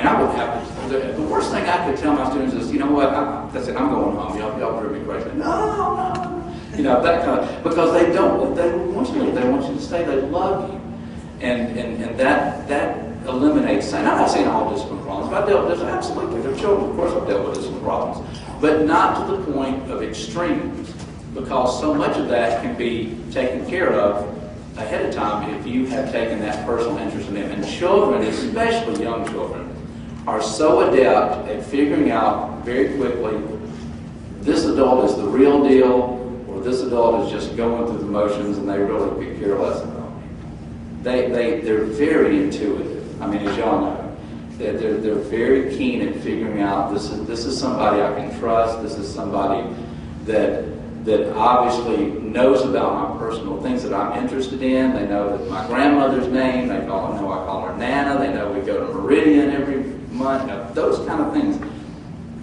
mean, I would have, the worst thing I could tell my students is, you know what, that's it, I'm going home, y'all prove me crazy. No. You know, that kind of, because they want you to leave, they want you to stay, they love you. And that eliminates, and I'm not saying all discipline problems, but absolutely, there are children, of course I've dealt with discipline problems, but not to the point of extremes, because so much of that can be taken care of ahead of time if you have taken that personal interest in them. And children, especially young children, are so adept at figuring out very quickly, this adult is the real deal, or this adult is just going through the motions and they really could care less about me. They're very intuitive. I mean, as y'all know, they're very keen at figuring out this is somebody I can trust, this is somebody that obviously knows about my personal things that I'm interested in. They know that my grandmother's name, they know I call her Nana, they know we go to Meridian every month, those kind of things.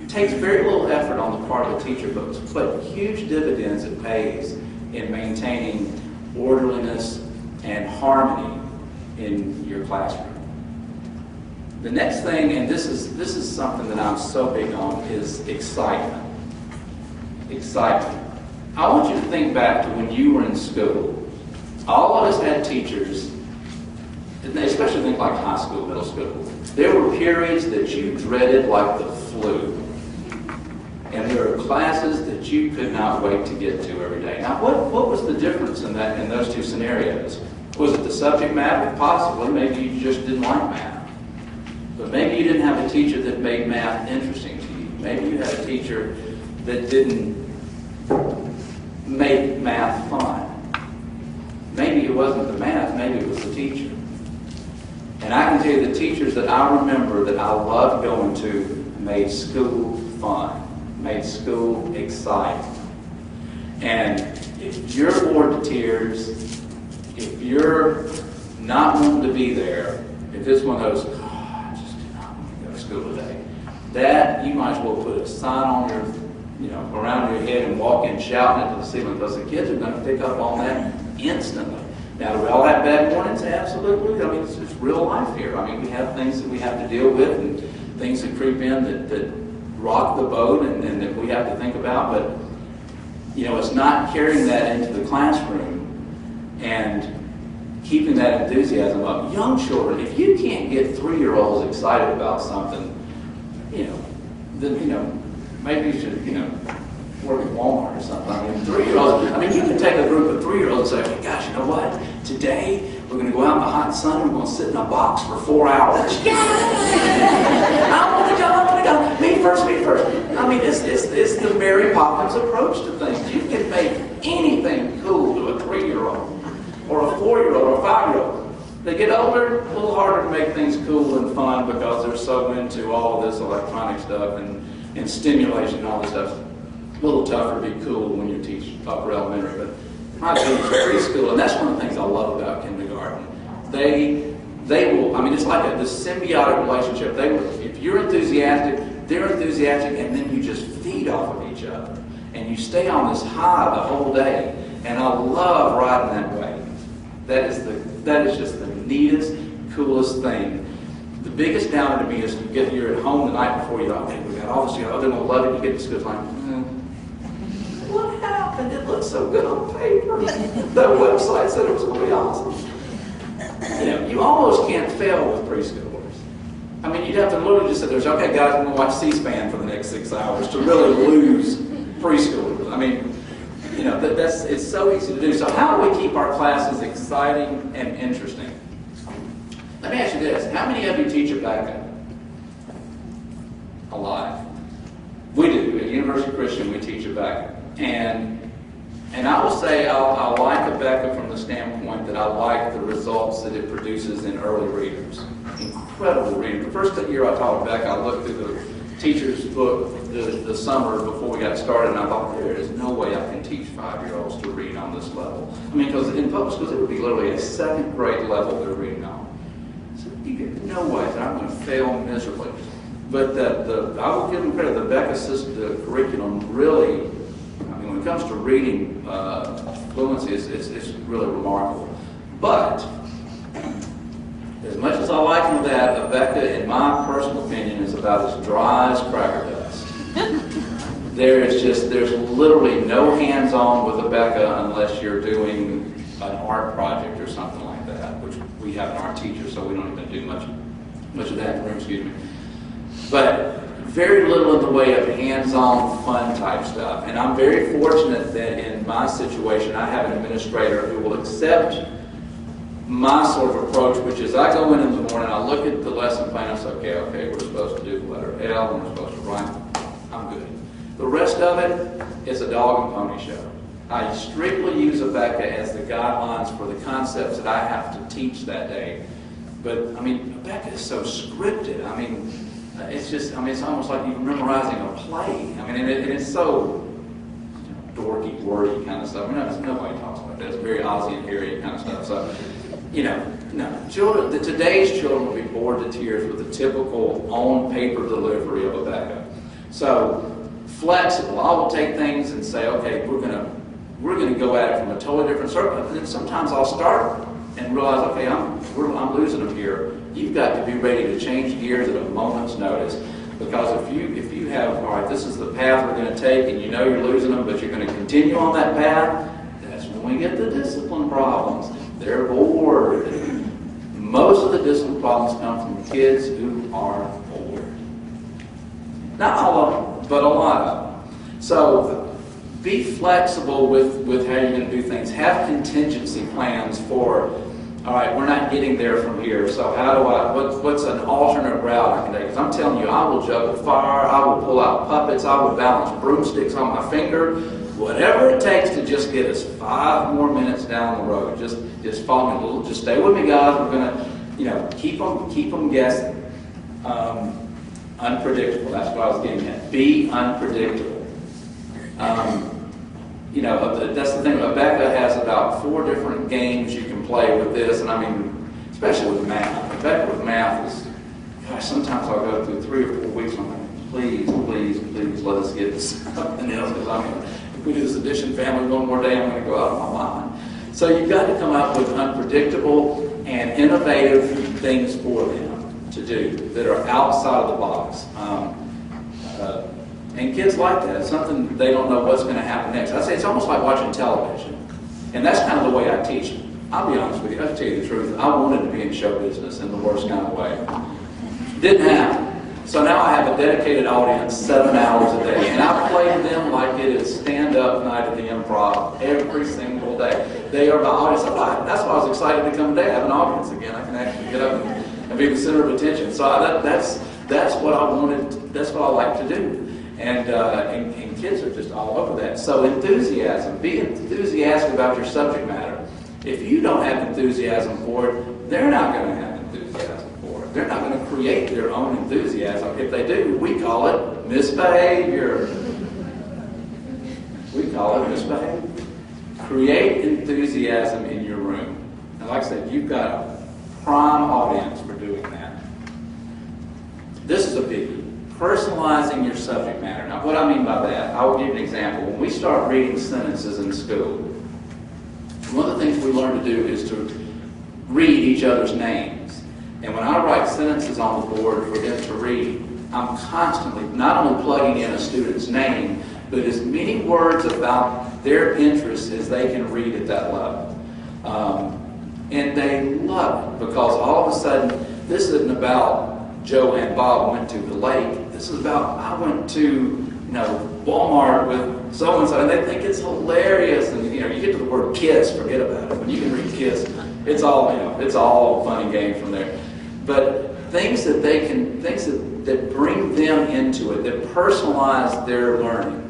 It takes very little effort on the part of the teacher, but huge dividends it pays in maintaining orderliness and harmony in your classroom. The next thing, and this is something that I'm so big on, is excitement. Excitement. I want you to think back to when you were in school. All of us had teachers, especially think like high school, middle school. There were periods that you dreaded like the flu. And there were classes that you could not wait to get to every day. Now, what was the difference in those two scenarios? Was it the subject matter? Possibly. Maybe you just didn't like math. But maybe you didn't have a teacher that made math interesting to you. Maybe you had a teacher that didn't make math fun. Maybe it wasn't the math, maybe it was the teacher. And I can tell you the teachers that I remember that I loved going to made school fun, made school exciting. And if you're bored to tears, if you're not wanting to be there, if it's one of those, I just do not want to go to school today, that you might as well put a sign on your, around your head and walk in shouting into the ceiling, because the kids are going to pick up on that instantly. Now, do we all have bad mornings? Absolutely. I mean, it's real life here. I mean, we have things that we have to deal with and things that creep in that rock the boat and that we have to think about. But, it's not carrying that into the classroom and keeping that enthusiasm up. Young children, if you can't get 3-year-olds excited about something, then, maybe you should, work at Walmart or something. I mean, 3-year-olds, you can take a group of 3-year-olds and say, hey, gosh, you know what? Today, we're going to go out in the hot sun and we're going to sit in a box for 4 hours. I want to go. Me first. I mean, it's the Mary Poppins approach to things. You can make anything cool to a 3-year-old or a 4-year-old or a 5-year-old. They get older, a little harder to make things cool and fun because they're so into all of this electronic stuff and stimulation and all this stuff. A little tougher to be cool when you teach upper elementary, but my teach preschool, and that's one of the things I love about kindergarten. They will, it's like this symbiotic relationship. If you're enthusiastic, they're enthusiastic, and then you just feed off of each other. And you stay on this high the whole day. And I love riding that wave. That is just the neatest, coolest thing. The biggest downer to me is you're at home the night before, we got all this, they're going to love it, you get to school, it's like, what happened? It looks so good on paper. That website said it was going to be awesome. You almost can't fail with preschoolers. You'd have to literally just say, okay, guys, I'm going to watch C-SPAN for the next 6 hours to really lose preschoolers. It's so easy to do. So how do we keep our classes exciting and interesting? Let me ask you this. How many of you teach a backup? A lot. We do. At University Christian, we teach a backup. And I will say I like a backup from the standpoint that I like the results that it produces in early readers. Incredible reading. The first year I taught Becca, I looked through the teacher's book the summer before we got started, and I thought, there is no way I can teach 5-year-olds to read on this level. Because in public schools, it would be literally a 2nd grade level they're reading on. So you get no way that I'm going to fail miserably. But I will give them credit. The Becca system, the curriculum, really, when it comes to reading fluency, it's really remarkable. But as much as I like him that, Rebecca, in my personal opinion, is about as dry as cracker dust. There's literally no hands-on with Rebecca unless you're doing an art project or something like that, which we have an art teacher, so we don't even do much of that in the room, excuse me. But very little in the way of hands-on fun type stuff. And I'm very fortunate that in my situation I have an administrator who will accept my sort of approach, which is I go in the morning, I look at the lesson plan, I say, okay, we're supposed to do the letter L, and we're supposed to write, I'm good. The rest of it is a dog and pony show. I strictly use Rebecca as the guidelines for the concepts that I have to teach that day. But, I mean, Rebecca is so scripted. I mean, it's almost like you're memorizing a play. I mean, and it's so dorky, wordy kind of stuff. Nobody talks about that. It's very Ozzy and Harriet kind of stuff. So, no. Today's children will be bored to tears with the typical on-paper delivery of Rebecca. So, flexible. I will take things and say, okay, we're gonna go at it from a totally different circle. And then sometimes I'll start and realize, okay, I'm losing them here. You've got to be ready to change gears at a moment's notice. Because if you have, all right, this is the path we're going to take, and you know you're losing them, but you're going to continue on that path, that's when we get the discipline problems. They're bored. Most of the discipline problems come from kids who are bored. Not all of them, but a lot of them. So be flexible with how you're going to do things. Have contingency plans for, all right, we're not getting there from here, so what's an alternate route I can take? Because I'm telling you, I will juggle fire, I will pull out puppets, I will balance broomsticks on my finger, whatever it takes to just get us 5 more minutes down the road. Just follow me a little, just stay with me, guys. We're going to, keep them guessing. Unpredictable, that's what I was getting at. Be unpredictable. That's the thing. Rebecca has about 4 different games you can play with this, and I mean, especially with math. Rebecca with math is, gosh, sometimes I'll go through 3 or 4 weeks and I'm like, please let us get something else, because if we do this addition family one more day, I'm going to go out of my mind. So you've got to come up with unpredictable and innovative things for them to do that are outside of the box. And kids like that. It's something they don't know what's going to happen next. I say it's almost like watching television. And that's kind of the way I teach them. I'll be honest with you. I'll tell you the truth. I wanted to be in show business in the worst kind of way. Didn't happen. So now I have a dedicated audience 7 hours a day. And I play to them like it is stand-up night at the Improv every single day. They are my audience. That's why I was excited to come today. I have an audience again. I can actually get up and be the center of attention. So that's what I wanted. That's what I like to do. And kids are just all over that. So enthusiasm. Be enthusiastic about your subject matter. If you don't have enthusiasm for it, they're not going to have enthusiasm for it. They're not going to create their own enthusiasm. If they do, we call it misbehavior. We call it misbehavior. Create enthusiasm in your room. And like I said, you've got a prime audience for doing that. This is a biggie. Personalizing your subject matter. Now, what I mean by that, I will give you an example. When we start reading sentences in school, one of the things we learn to do is to read each other's names. And when I write sentences on the board for them to read, I'm constantly not only plugging in a student's name, but as many words about their interests as they can read at that level. And they love it, because all of a sudden, this isn't about Joe and Bob went to the lake. This is about, I went to, Walmart with so-and-so, and they think it's hilarious. And, you get to the word kiss, forget about it. When you can read kiss, it's all fun and games from there. But things that that bring them into it, that personalize their learning,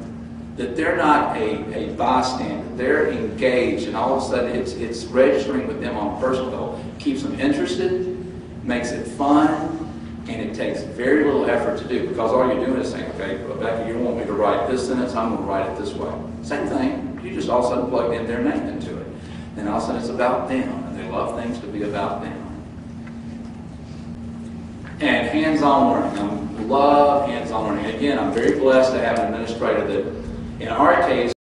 that they're not a bystander, they're engaged, and all of a sudden it's registering with them on a personal level. Keeps them interested, makes it fun, and it takes very little effort to do, because all you're doing is saying, okay, Rebecca, you want me to write this sentence, I'm going to write it this way. Same thing, you just all of a sudden plug in their name into it. Then all of a sudden it's about them, and they love things to be about them. And hands-on learning. I love hands-on learning. Again, I'm very blessed to have an administrator that, in our case,